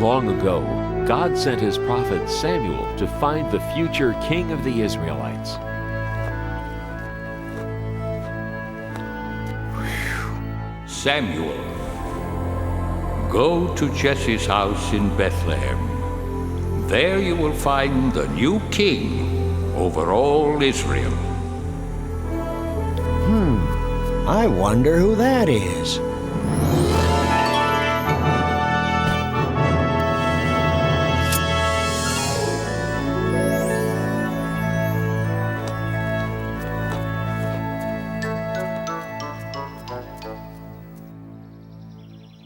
Long ago, God sent his prophet Samuel to find the future king of the Israelites. Samuel, go to Jesse's house in Bethlehem. There you will find the new king over all Israel. I wonder who that is.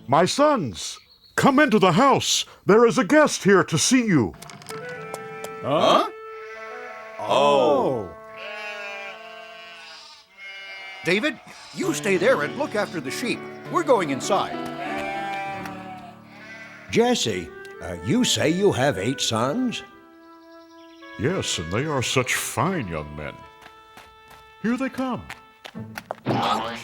My sons, come into the house. There is a guest here to see you. Huh? Oh. David, you stay there and look after the sheep. We're going inside. Jesse, you say you have 8 sons? Yes, and they are such fine young men. Here they come. Oh!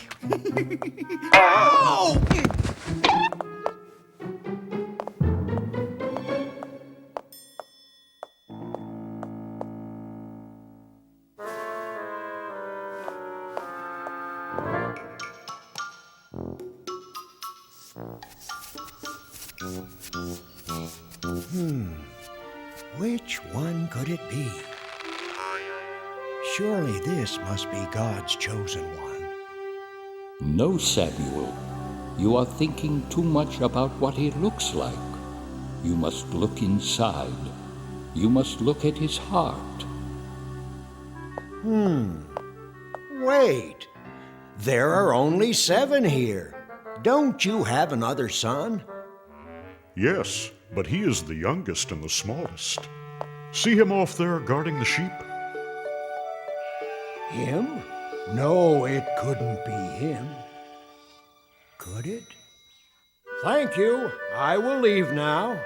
Which one could it be? Surely this must be God's chosen one. No, Samuel, you are thinking too much about what he looks like. You must look inside. You must look at his heart. Wait, there are only 7 here. Don't you have another son? Yes, but he is the youngest and the smallest. See him off there guarding the sheep? Him? No, it couldn't be him. Could it? Thank you. I will leave now.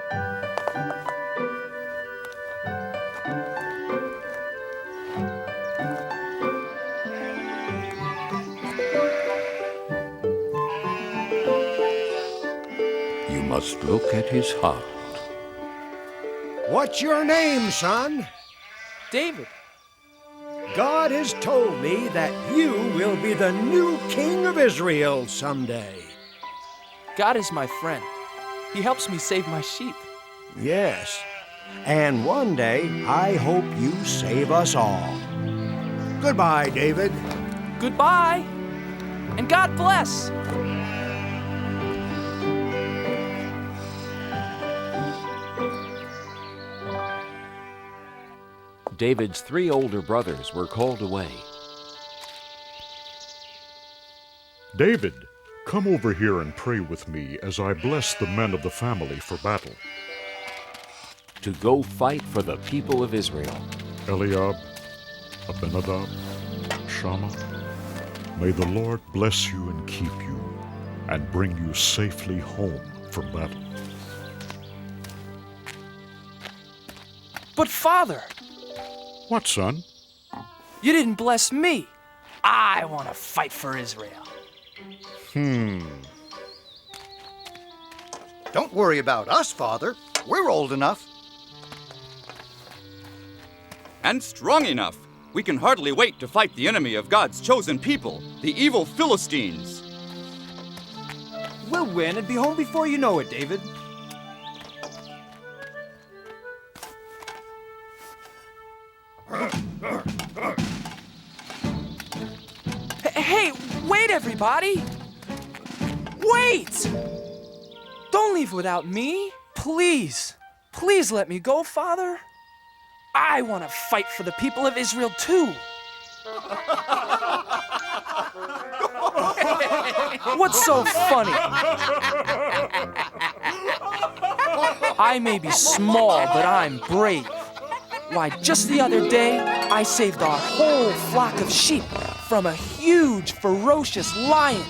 You must look at his heart. What's your name, son? David. God has told me that you will be the new king of Israel someday. God is my friend. He helps me save my sheep. Yes, and one day I hope you save us all. Goodbye, David. Goodbye, and God bless. David's 3 older brothers were called away. David, come over here and pray with me as I bless the men of the family for battle. To go fight for the people of Israel. Eliab, Abinadab, Shammah, may the Lord bless you and keep you, and bring you safely home from battle. But Father, What, son? you didn't bless me. I want to fight for Israel. Don't worry about us, Father. We're old enough. And strong enough. We can hardly wait to fight the enemy of God's chosen people, the evil Philistines. We'll win and be home before you know it, David. Hey, wait, everybody! Wait! Don't leave without me. Please, please let me go, Father. I want to fight for the people of Israel too. What's so funny? I may be small, but I'm brave. Why, just the other day, I saved our whole flock of sheep from a huge, ferocious lion.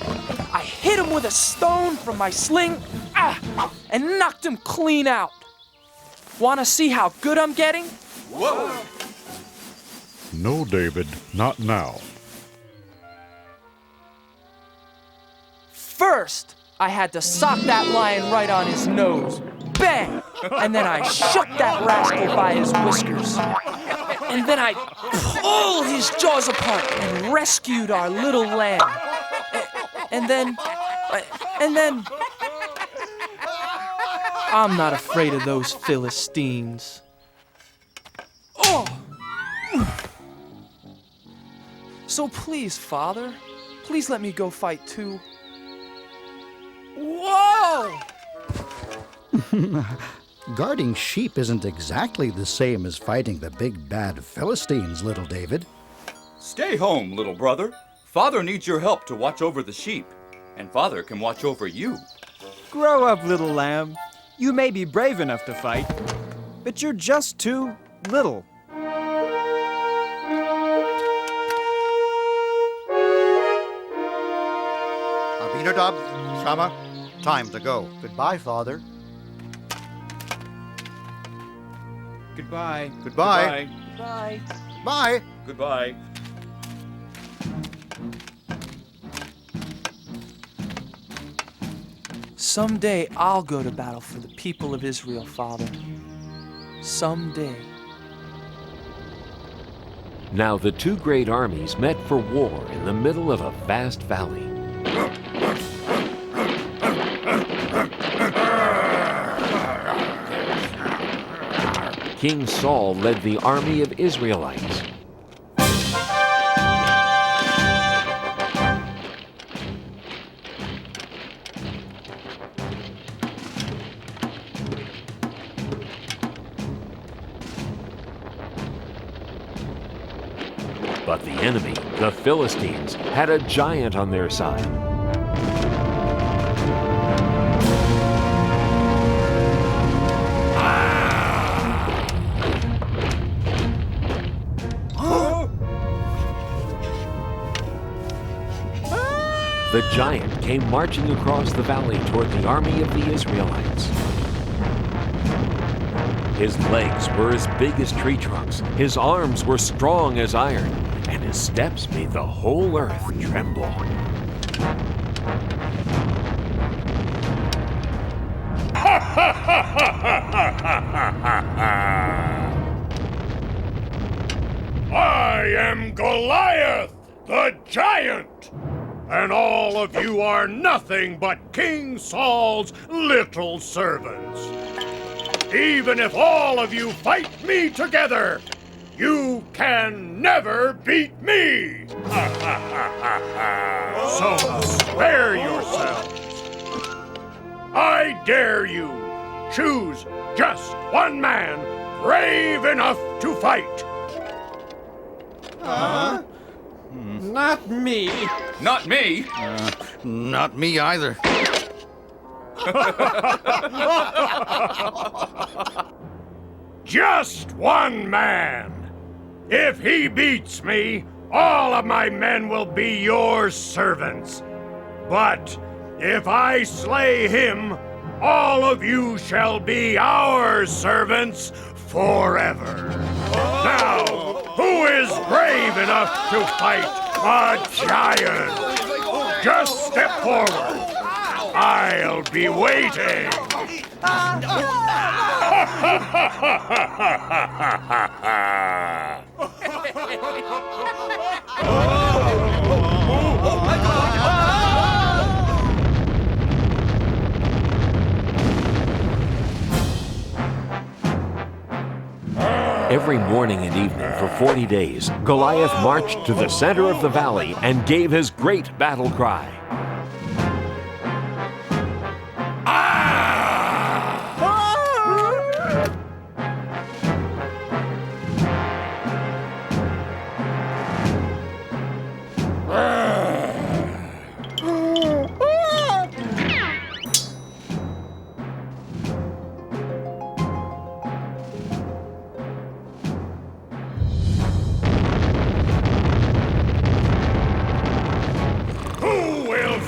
I hit him with a stone from my sling, and knocked him clean out. Want to see how good I'm getting? Whoa! No, David, not now. First, I had to sock that lion right on his nose. Bang! And then I shook that rascal by his whiskers. And then I pulled his jaws apart and rescued our little lamb. And then... I'm not afraid of those Philistines. Oh! So please, Father, please let me go fight too. Whoa! Guarding sheep isn't exactly the same as fighting the big bad Philistines, little David. Stay home, little brother. Father needs your help to watch over the sheep, and Father can watch over you. Grow up, little lamb. You may be brave enough to fight, but you're just too little. Abinadab, Shammah, time to go. Goodbye, Father. Goodbye. Goodbye. Bye. Bye. Goodbye. Someday I'll go to battle for the people of Israel, Father. Someday. Now the two great armies met for war in the middle of a vast valley. King Saul led the army of Israelites. But the enemy, the Philistines, had a giant on their side. The giant came marching across the valley toward the army of the Israelites. His legs were as big as tree trunks, his arms were strong as iron, and his steps made the whole earth tremble. I am Goliath, the giant, and all of you are nothing but King Saul's little servants. Even if all of you fight me together, you can never beat me! So spare yourselves. I dare you, choose just one man brave enough to fight. Not me. Not me! Not me either. Just one man. If he beats me, all of my men will be your servants. But if I slay him, all of you shall be our servants forever. Now, who is brave enough to fight a giant? Just step forward. I'll be waiting. Every morning and evening for 40 days, Goliath marched to the center of the valley and gave his great battle cry.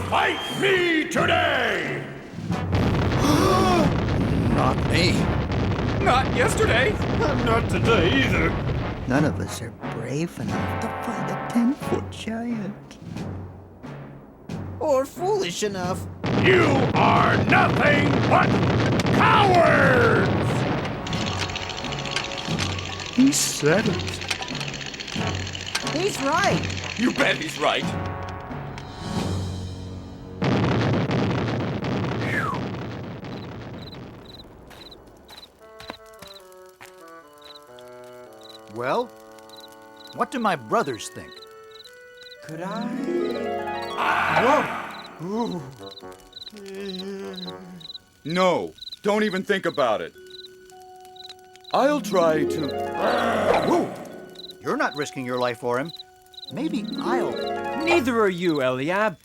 Fight me today! Not me. Not yesterday! Not today either. None of us are brave enough to fight a 10-foot giant. Or foolish enough. You are nothing but Cowards! He said it. He's right. You bet he's right. Well, what do my brothers think? Could I? No, don't even think about it. I'll try to... Whoa! You're not risking your life for him. Maybe I'll... Neither are you, Eliab.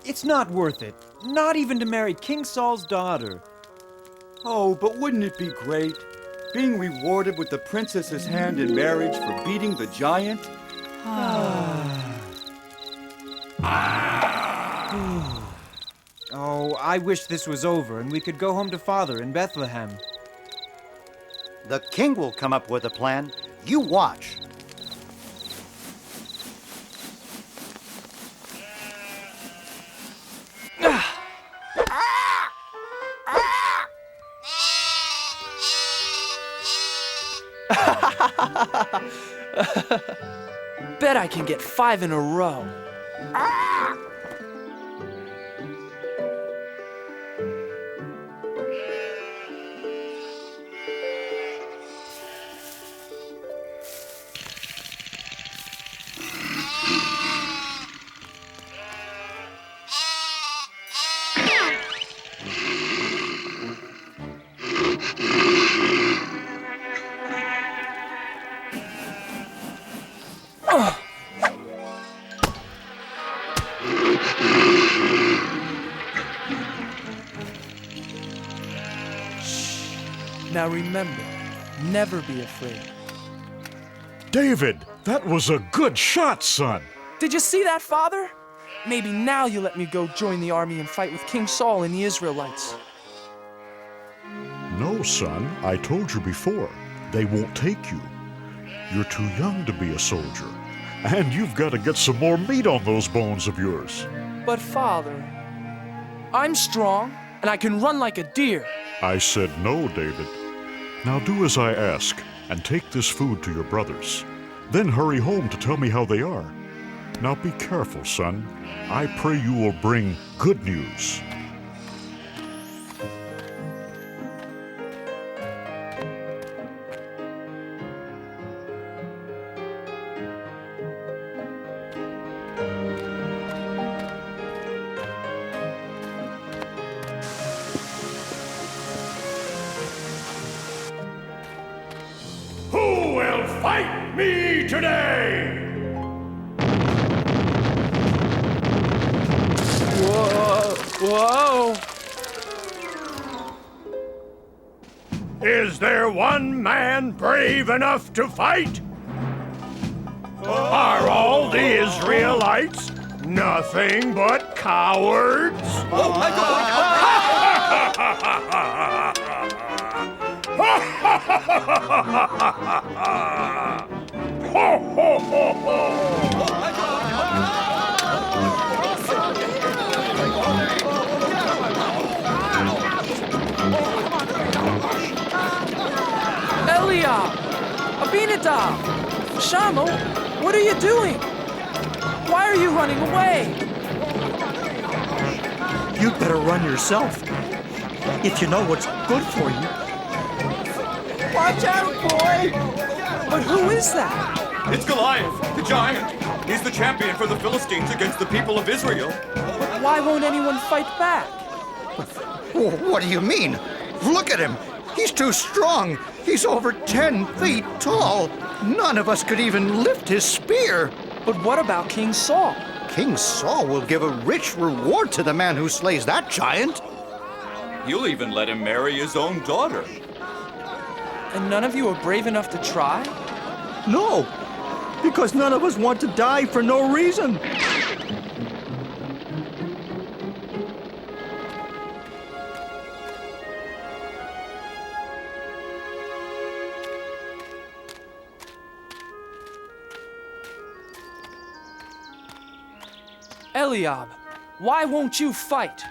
It's not worth it. Not even to marry King Saul's daughter. Oh, but wouldn't it be great? Being rewarded with the princess's hand in marriage for beating the giant? Oh, I wish this was over and we could go home to Father in Bethlehem. The king will come up with a plan. You watch. Bet I can get 5 in a row. Now remember, never be afraid. David, that was a good shot, son. Did you see that, Father? Maybe now you let me go join the army and fight with King Saul and the Israelites. No, son, I told you before. They won't take you. You're too young to be a soldier. And you've got to get some more meat on those bones of yours. But Father, I'm strong and I can run like a deer. I said no, David. Now do as I ask and take this food to your brothers. Then hurry home to tell me how they are. Now be careful, son. I pray you will bring good news. Who will fight me today? Whoa! Is there one man brave enough to fight? Are all the Israelites nothing but cowards? Oh, my Ho, ho, ho, ho! Eliab! Abinadab! Shammah, what are you doing? Why are you running away? You'd better run yourself. If you know what's good for you. Watch out, boy! But who is that? It's Goliath, the giant. He's the champion for the Philistines against the people of Israel. But why won't anyone fight back? What do you mean? Look at him. He's too strong. He's over 10 feet tall. None of us could even lift his spear. But what about King Saul? King Saul will give a rich reward to the man who slays that giant. He'll even let him marry his own daughter. And none of you are brave enough to try? No, because none of us want to die for no reason. Eliab, why won't you fight?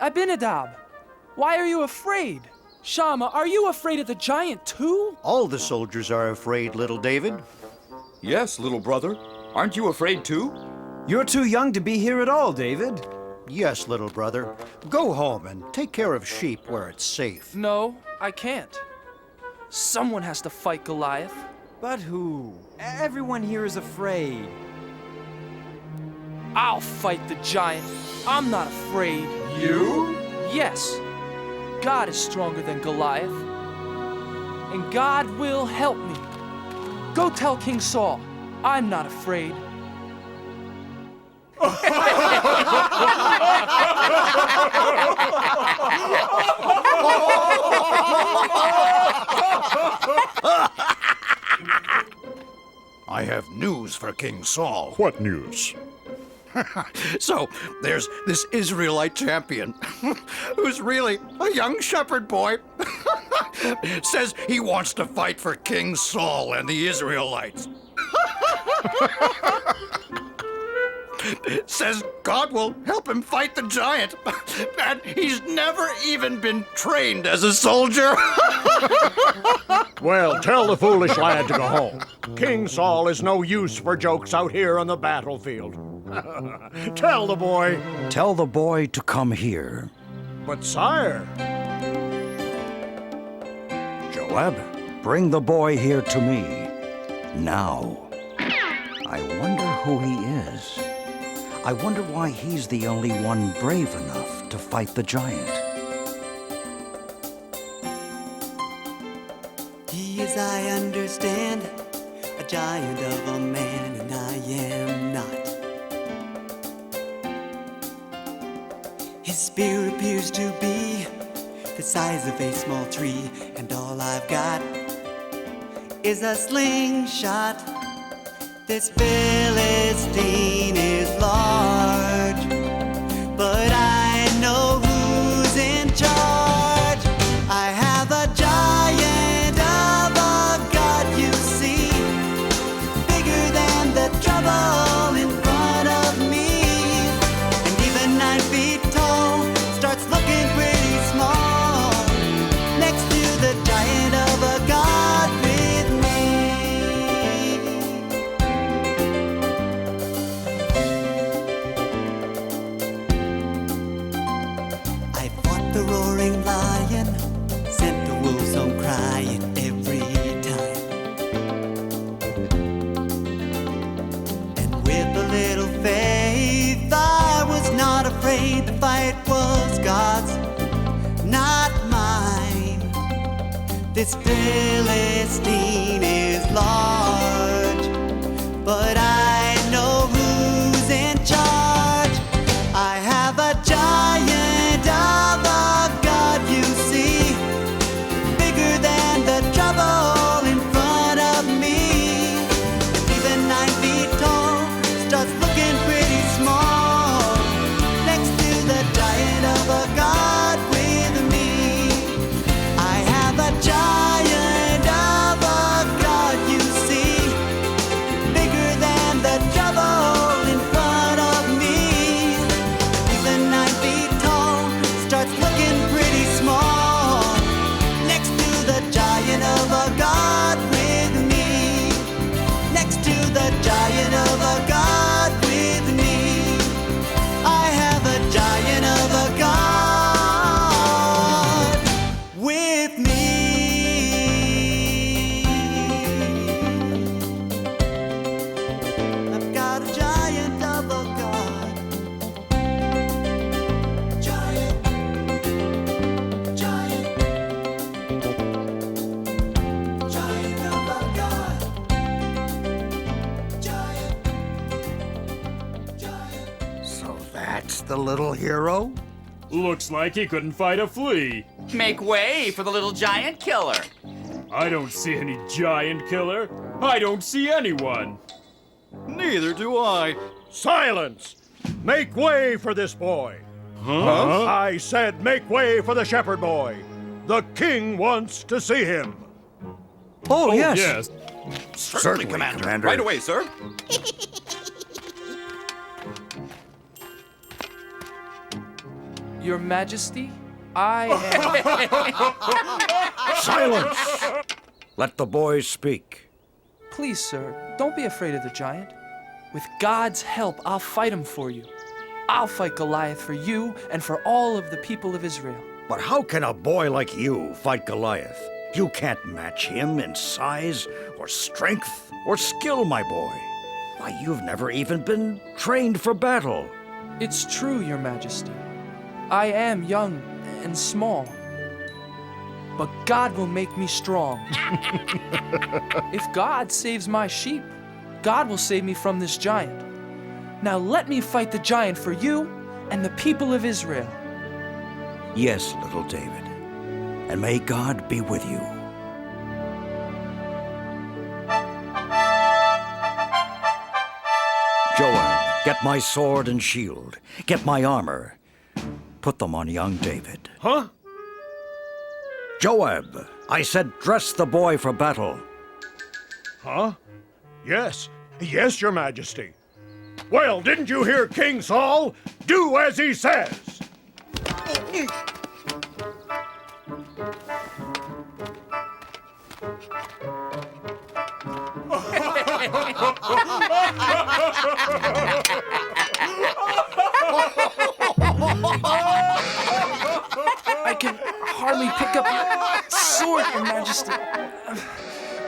Abinadab, Why are you afraid? Shama, are you afraid of the giant too? All the soldiers are afraid, little David. Yes, little brother. Aren't you afraid too? You're too young to be here at all, David. Yes, little brother. Go home and take care of sheep where it's safe. No, I can't. Someone has to fight Goliath. But who? Everyone here is afraid. I'll fight the giant. I'm not afraid. You? Yes. God is stronger than Goliath. And God will help me. Go tell King Saul, I'm not afraid. I have news for King Saul. What news? So, there's this Israelite champion who's really a young shepherd boy. Says he wants to fight for King Saul and the Israelites. Says God will help him fight the giant. And he's never even been trained as a soldier. Well, tell the foolish lad to go home. King Saul is no use for jokes out here on the battlefield. Tell the boy. Tell the boy to come here. But sire. Joab, bring the boy here to me. Now. I wonder who he is. I wonder why he's the only one brave enough to fight the giant. He is, I understand, a giant of a man, and I am not. His spear appears to be the size of a small tree, and all I've got is a slingshot. This Philistine is large, but I know who's in charge. I have a giant of a God, you see, bigger than the trouble in front of me. And even 9 feet tall starts looking pretty small next to the giant of a God with me. I fought the roaring lion, sent the wolves home crying every time. And with a little faith, I was not afraid. The fight was God's, not mine. This Philistine is large, but I know who's in charge. I have a giant of a God, you see, bigger than the trouble in front of me. Even 9 feet tall starts looking pretty small next to the giant of a God with me. I have a giant of a God, you see, bigger than the trouble in front of me. Even 9 feet tall starts looking pretty small next to the giant of a God with me. Next to the giant of a God with me. I have a giant of a God with me. I've got a giant of a God. Giant, giant, giant of a God. Giant, giant. So that's the little hero? Looks like he couldn't fight a flea. Make way for the little giant killer. I don't see any giant killer. I don't see anyone. Neither do I. Silence! Make way for this boy. Huh? I said make way for the shepherd boy. The king wants to see him. Oh, yes. Yes. Certainly, Commander. Right away, sir. Your Majesty, I am... Silence! Let the boy speak. Please, sir, don't be afraid of the giant. With God's help, I'll fight him for you. I'll fight Goliath for you and for all of the people of Israel. But how can a boy like you fight Goliath? You can't match him in size or strength or skill, my boy. Why, you've never even been trained for battle. It's true, Your Majesty. I am young and small. But God will make me strong. If God saves my sheep, God will save me from this giant. Now let me fight the giant for you and the people of Israel. Yes, little David, and may God be with you. Joab, get my sword and shield. Get my armor. Put them on young David. Huh? Joab, I said dress the boy for battle. Huh? Yes. Yes, Your Majesty. Well, didn't you hear King Saul? Do as he says. I can hardly pick up your sword, Your Majesty.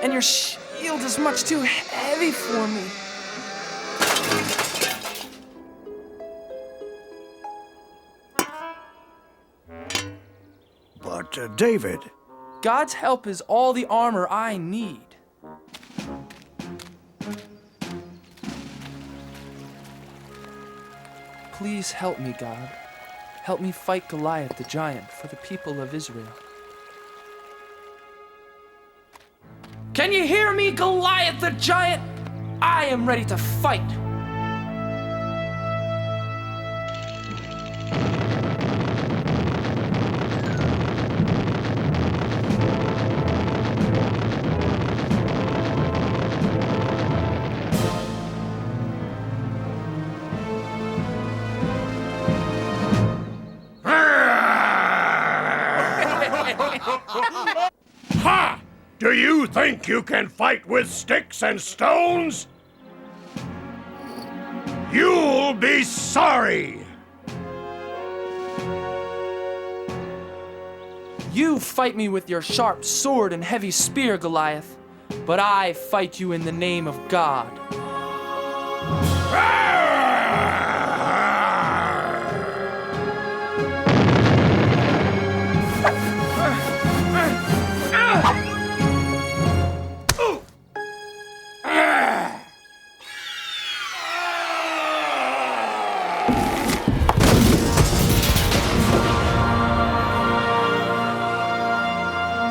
And your shield is much too heavy for me. But, David... God's help is all the armor I need. Please help me, God. Help me fight Goliath the giant for the people of Israel. Can you hear me, Goliath the giant? I am ready to fight. Ha! Do you think you can fight with sticks and stones? You'll be sorry! You fight me with your sharp sword and heavy spear, Goliath, but I fight you in the name of God.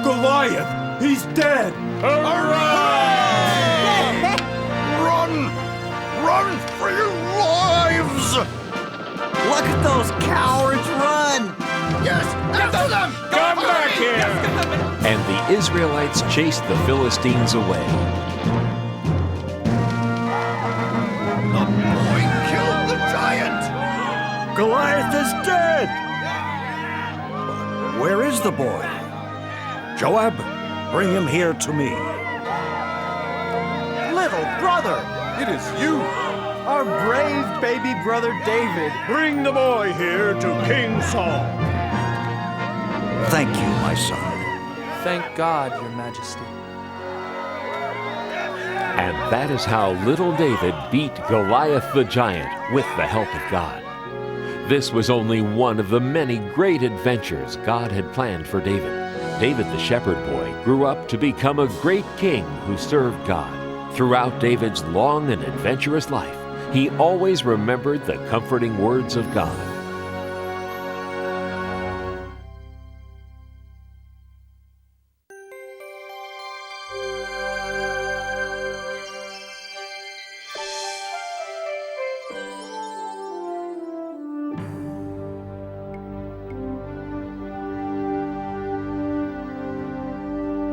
Goliath! He's dead! Hooray! Run! Run for your lives! Look at those cowards run! Yes! After them! Come back here! And the Israelites chased the Philistines away. The boy killed the giant! Goliath is dead! Where is the boy? Joab, bring him here to me. Little brother! It is you! Our brave baby brother David. Bring the boy here to King Saul. Thank you, my son. Thank God, Your Majesty. And that is how little David beat Goliath the giant with the help of God. This was only one of the many great adventures God had planned for David. David the shepherd boy grew up to become a great king who served God. Throughout David's long and adventurous life, he always remembered the comforting words of God.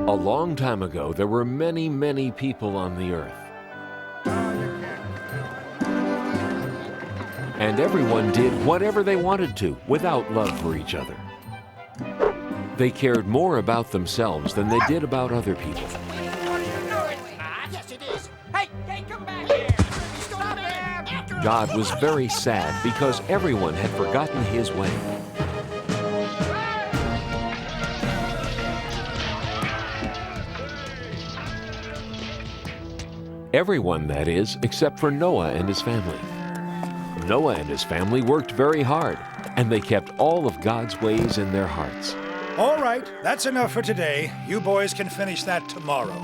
A long time ago, there were many, many people on the earth. And everyone did whatever they wanted to without love for each other. They cared more about themselves than they did about other people. Yes, it is. Hey, come back here. Stop him. God was very sad because everyone had forgotten his way. Everyone, that is, except for Noah and his family. Noah and his family worked very hard, and they kept all of God's ways in their hearts. All right, that's enough for today. You boys can finish that tomorrow.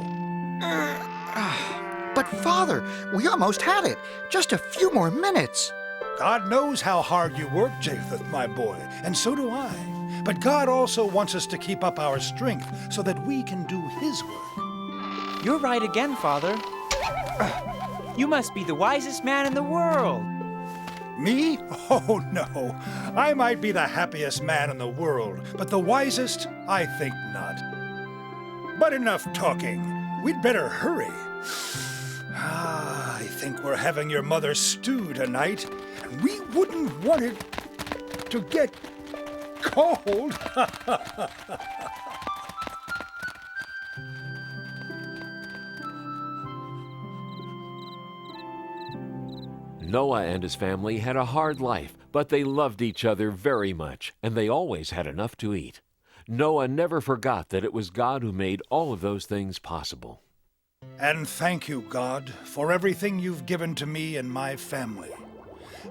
But Father, we almost had it. Just a few more minutes. God knows how hard you work, Japheth, my boy, and so do I. But God also wants us to keep up our strength so that we can do His work. You're right again, Father. You must be the wisest man in the world. Me? Oh, no. I might be the happiest man in the world, but the wisest? I think not. But enough talking. We'd better hurry. I think we're having your mother's stew tonight, and we wouldn't want it to get cold. Noah and his family had a hard life, but they loved each other very much, and they always had enough to eat. Noah never forgot that it was God who made all of those things possible. And thank you, God, for everything you've given to me and my family.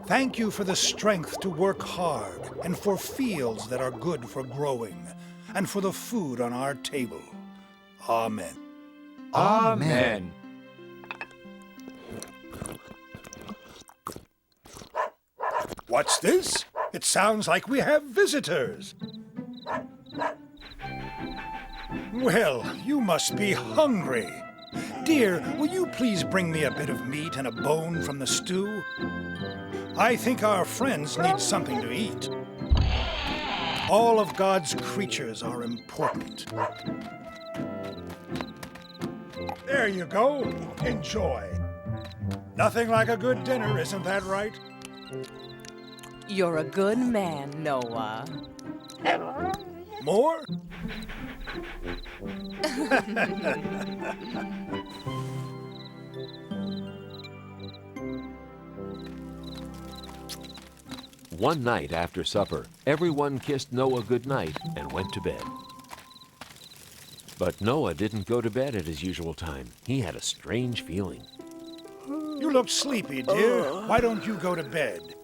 Thank you for the strength to work hard, and for fields that are good for growing, and for the food on our table. Amen. Amen. What's this? It sounds like we have visitors. Well, you must be hungry. Dear, will you please bring me a bit of meat and a bone from the stew? I think our friends need something to eat. All of God's creatures are important. There you go. Enjoy. Nothing like a good dinner, isn't that right? You're a good man, Noah. More? One night after supper, everyone kissed Noah good night and went to bed. But Noah didn't go to bed at his usual time. He had a strange feeling. You look sleepy, dear. Why don't you go to bed?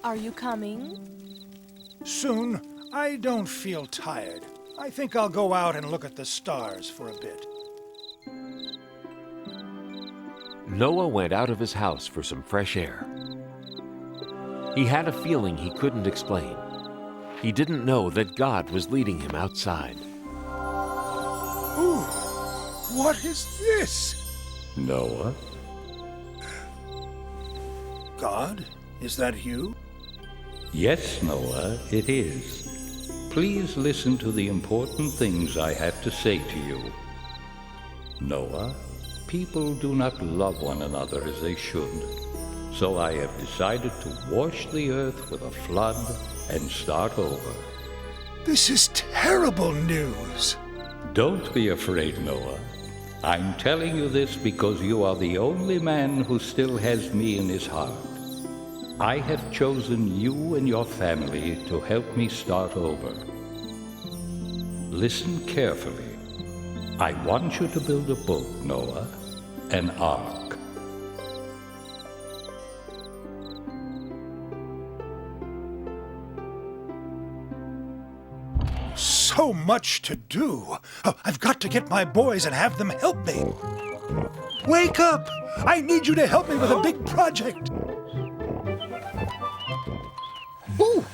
Are you coming? Soon. I don't feel tired. I think I'll go out and look at the stars for a bit. Noah went out of his house for some fresh air. He had a feeling he couldn't explain. He didn't know that God was leading him outside. Ooh, what is this? Noah? God, is that you? Yes, Noah, it is. Please listen to the important things I have to say to you. Noah, people do not love one another as they should. So I have decided to wash the earth with a flood and start over. This is terrible news. Don't be afraid, Noah. I'm telling you this because you are the only man who still has me in his heart. I have chosen you and your family to help me start over. Listen carefully. I want you to build a boat, Noah, an ark. So much to do. I've got to get my boys and have them help me. Wake up! I need you to help me with a big project. Ooh!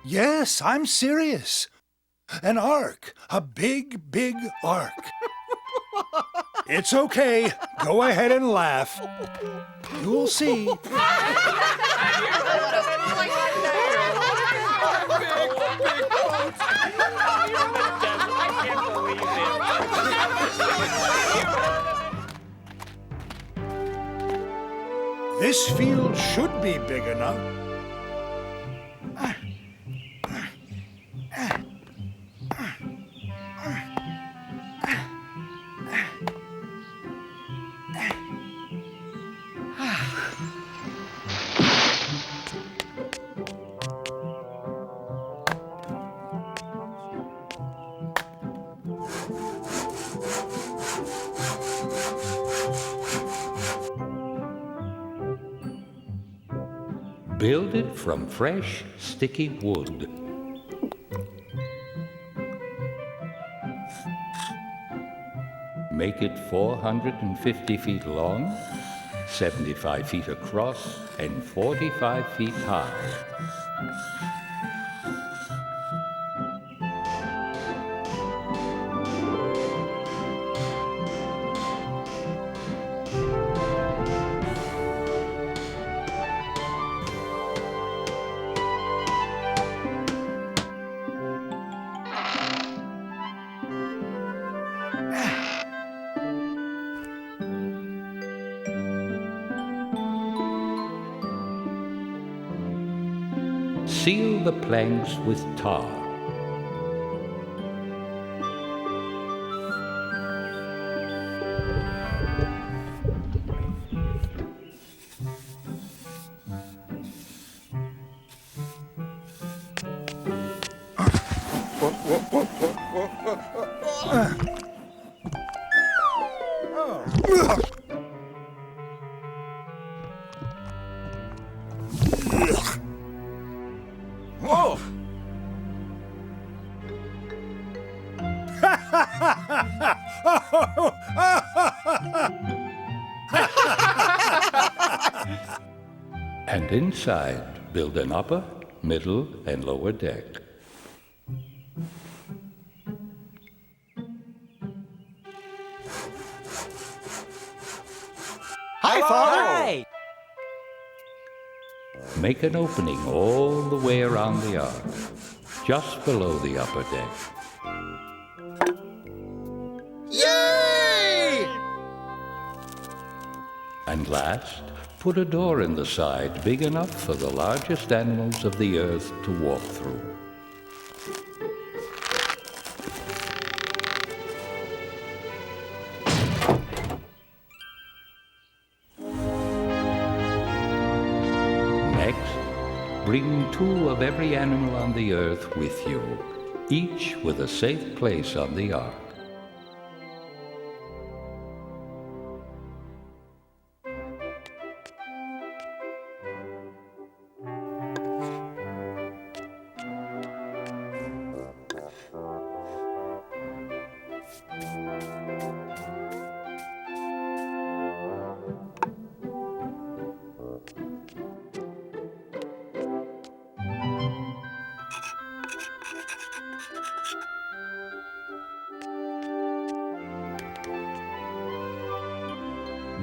Yes, I'm serious. An ark. A big, big ark. It's okay. Go ahead and laugh. You'll see. Big boat. This field should be big enough. Build it from fresh, sticky wood. Make it 450 feet long, 75 feet across, and 45 feet high. Seal the planks with tar. Whoa! And inside, build an upper, middle, and lower deck. High Hi! Make an opening all the way around the ark, just below the upper deck. Yay! And last, put a door in the side big enough for the largest animals of the earth to walk through. Next, bring 2 of every animal on the earth with you, each with a safe place on the ark.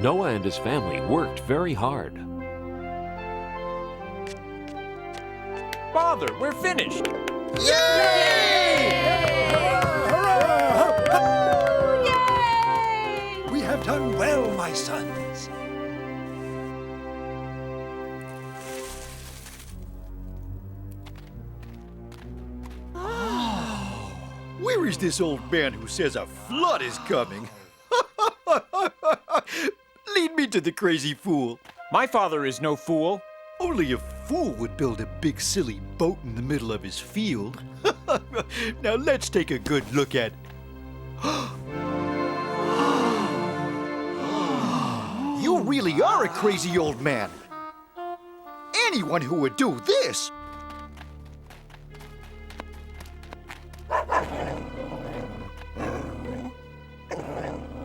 Noah and his family worked very hard. Father, we're finished. We have done well, my sons. Where is this old man who says a flood is coming? Lead me to the crazy fool. My father is no fool. Only a fool would build a big silly boat in the middle of his field. Now let's take a good look at... You really are a crazy old man. Anyone who would do this...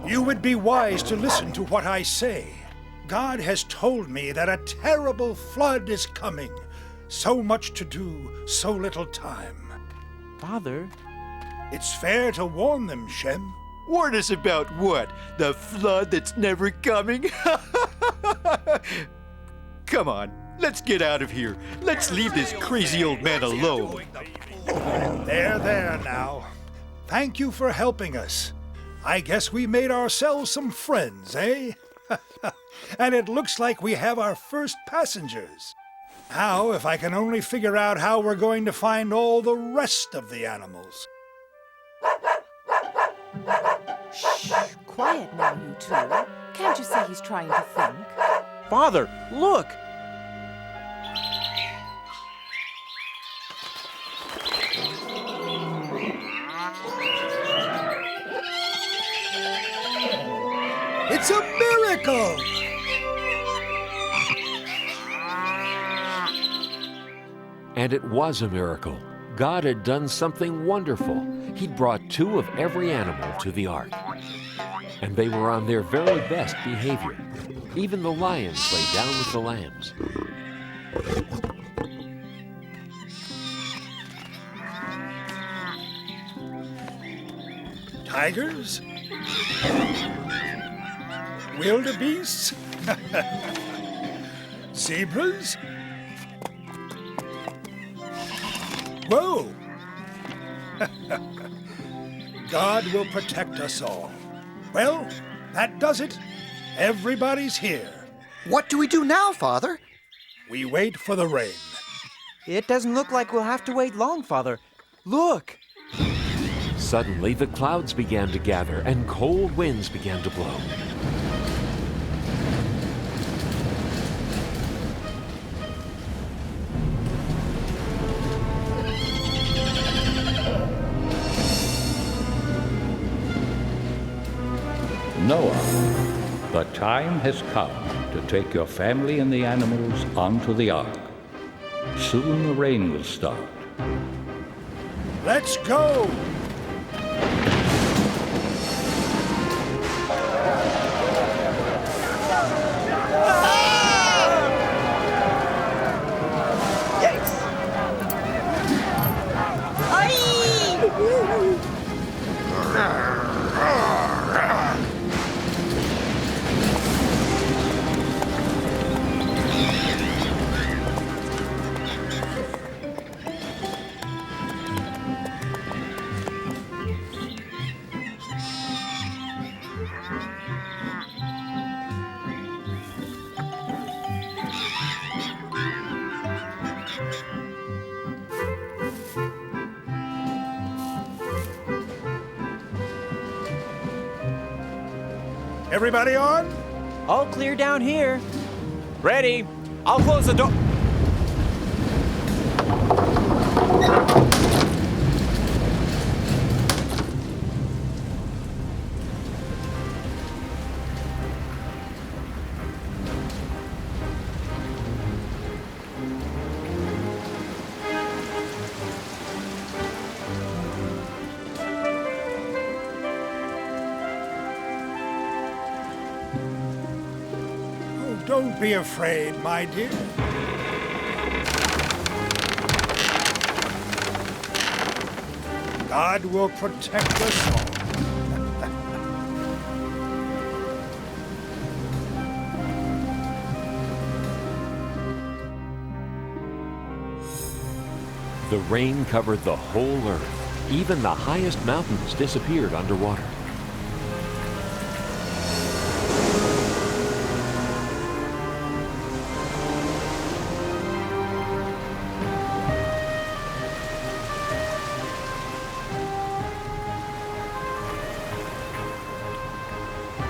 You would be wise to listen to what I say. God has told me that a terrible flood is coming. So much to do, so little time. Father? It's fair to warn them, Shem. Warn us about what? The flood that's never coming? Come on, let's get out of here. Let's leave this crazy old man alone. There now. Thank you for helping us. I guess we made ourselves some friends, eh? And it looks like we have our first passengers. Now, if I can only figure out how we're going to find all the rest of the animals. Shh, quiet now, you two. Can't you see he's trying to think? Father, look! It's a miracle! And it was a miracle. God had done something wonderful. He'd brought 2 of every animal to the ark. And they were on their very best behavior. Even the lions lay down with the lambs. Tigers? Wildebeests? Zebras? Whoa! God will protect us all. Well, that does it. Everybody's here. What do we do now, Father? We wait for the rain. It doesn't look like we'll have to wait long, Father. Look! Suddenly, the clouds began to gather and cold winds began to blow. Noah, the time has come to take your family and the animals onto the ark. Soon the rain will start. Let's go! Everybody on? All clear down here. Ready. I'll close the door. Don't be afraid, my dear. God will protect us all. The rain covered the whole earth. Even the highest mountains disappeared underwater.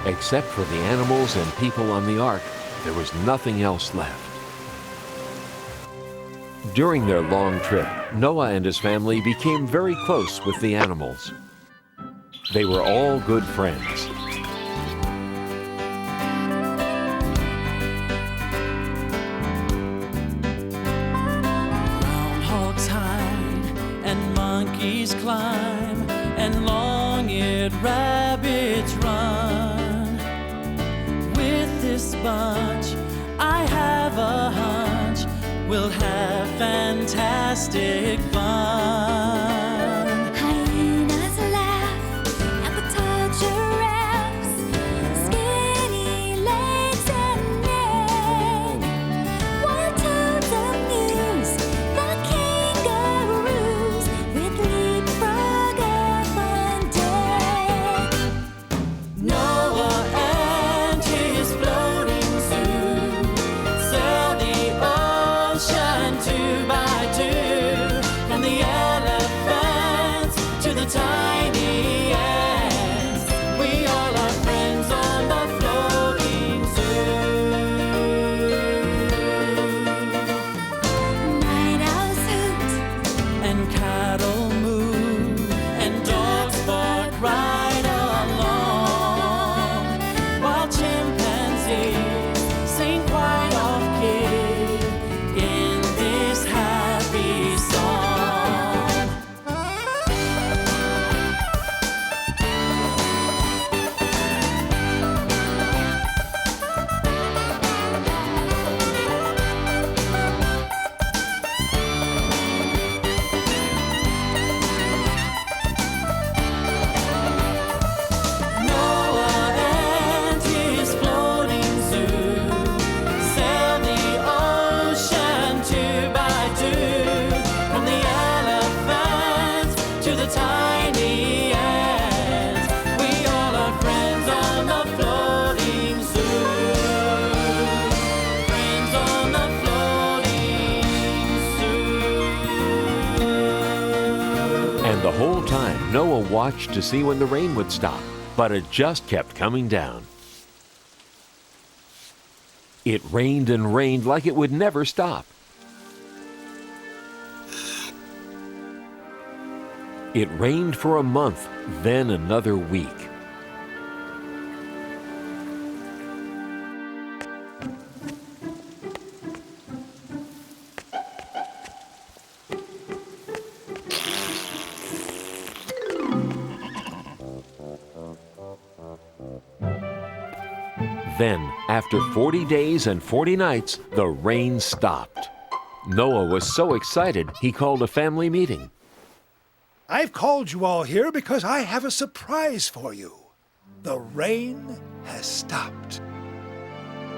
Except for the animals and people on the ark, there was nothing else left. During their long trip, Noah and his family became very close with the animals. They were all good friends. Groundhogs hide and monkeys climb and long-eared rabbits run. With this bunch, I have a hunch we'll have fantastic fun. Hyenas laugh at the tall giraffes, skinny legs and neck. Wild toads amuse the kangaroos with leapfrog up on deck. Noah and his flock whole time, Noah watched to see when the rain would stop, but it just kept coming down. It rained and rained like it would never stop. It rained for a month, then another week. Then, after 40 days and 40 nights, the rain stopped. Noah was so excited, he called a family meeting. I've called you all here because I have a surprise for you. The rain has stopped.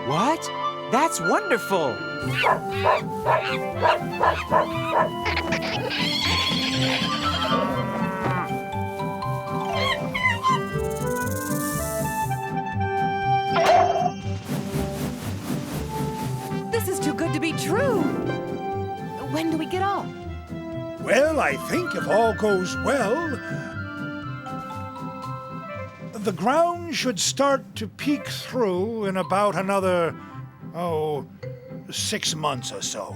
What? That's wonderful! This is too good to be true. When do we get off? Well, I think if all goes well, the ground should start to peek through in about another, 6 months or so.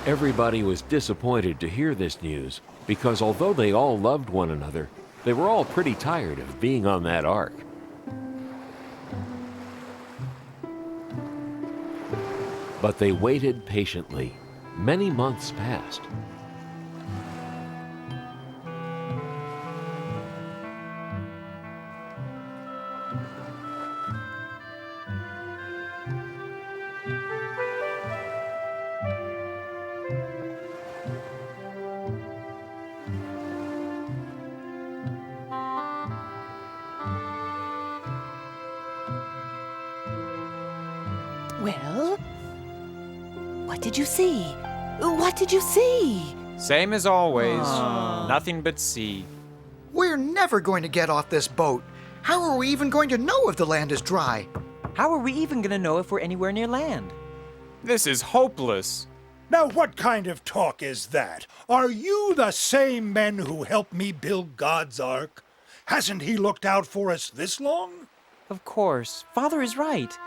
Everybody was disappointed to hear this news because although they all loved one another, they were all pretty tired of being on that ark. But they waited patiently. Many months passed. Well, what did you see? What did you see? Same as always. Nothing but sea. We're never going to get off this boat. How are we even going to know if the land is dry? How are we even going to know if we're anywhere near land? This is hopeless. Now, what kind of talk is that? Are you the same men who helped me build God's ark? Hasn't he looked out for us this long? Of course. Father is right.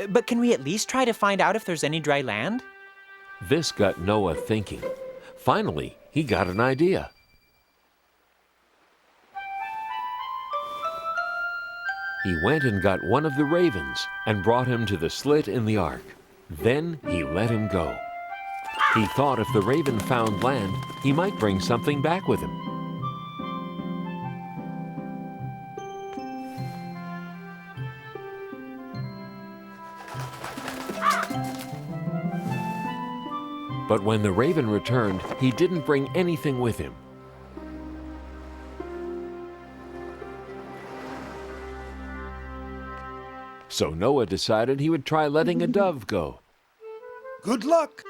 But can we at least try to find out if there's any dry land? This got Noah thinking. Finally, he got an idea. He went and got one of the ravens and brought him to the slit in the ark. Then he let him go. He thought if the raven found land, he might bring something back with him. But when the raven returned, he didn't bring anything with him. So Noah decided he would try letting a dove go. Good luck.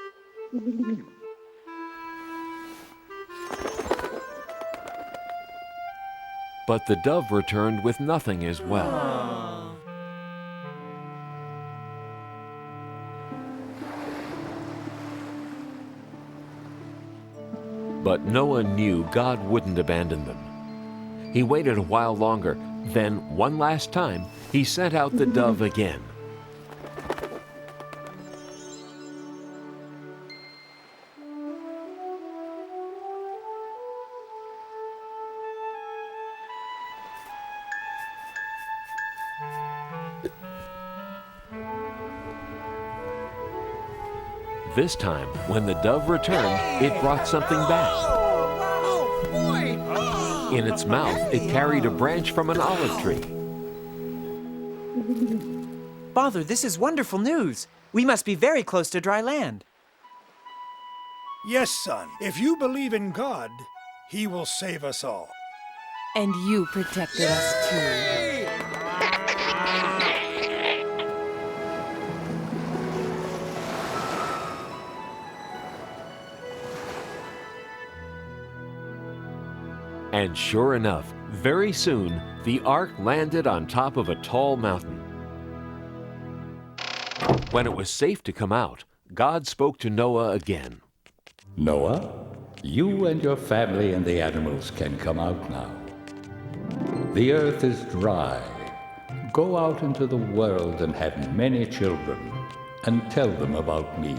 But the dove returned with nothing as well. But Noah knew God wouldn't abandon them. He waited a while longer. Then, one last time, he sent out the dove again. This time, when the dove returned, it brought something back. In its mouth, it carried a branch from an olive tree. Father, this is wonderful news. We must be very close to dry land. Yes, son. If you believe in God, he will save us all. And you protected us too. And sure enough, very soon, the ark landed on top of a tall mountain. When it was safe to come out, God spoke to Noah again. Noah, you and your family and the animals can come out now. The earth is dry. Go out into the world and have many children, and tell them about me.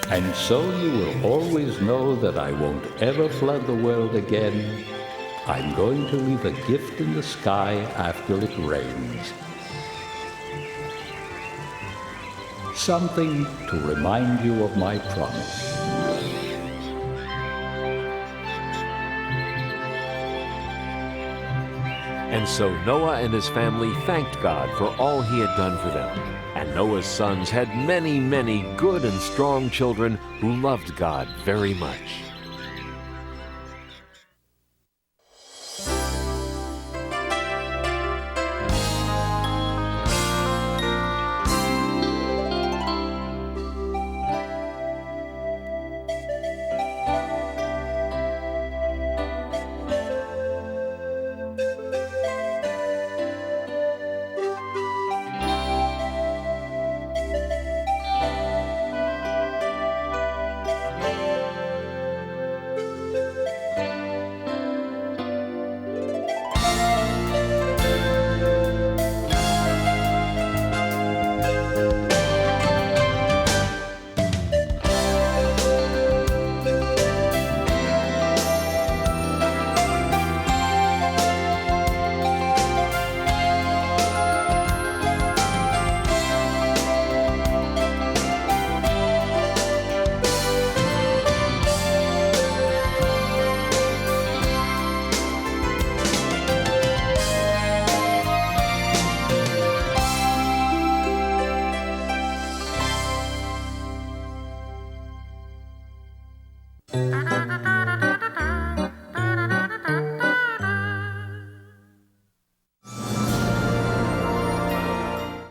And so you will always know that I won't ever flood the world again. I'm going to leave a gift in the sky after it rains. Something to remind you of my promise. And so Noah and his family thanked God for all he had done for them. And Noah's sons had many, many good and strong children who loved God very much.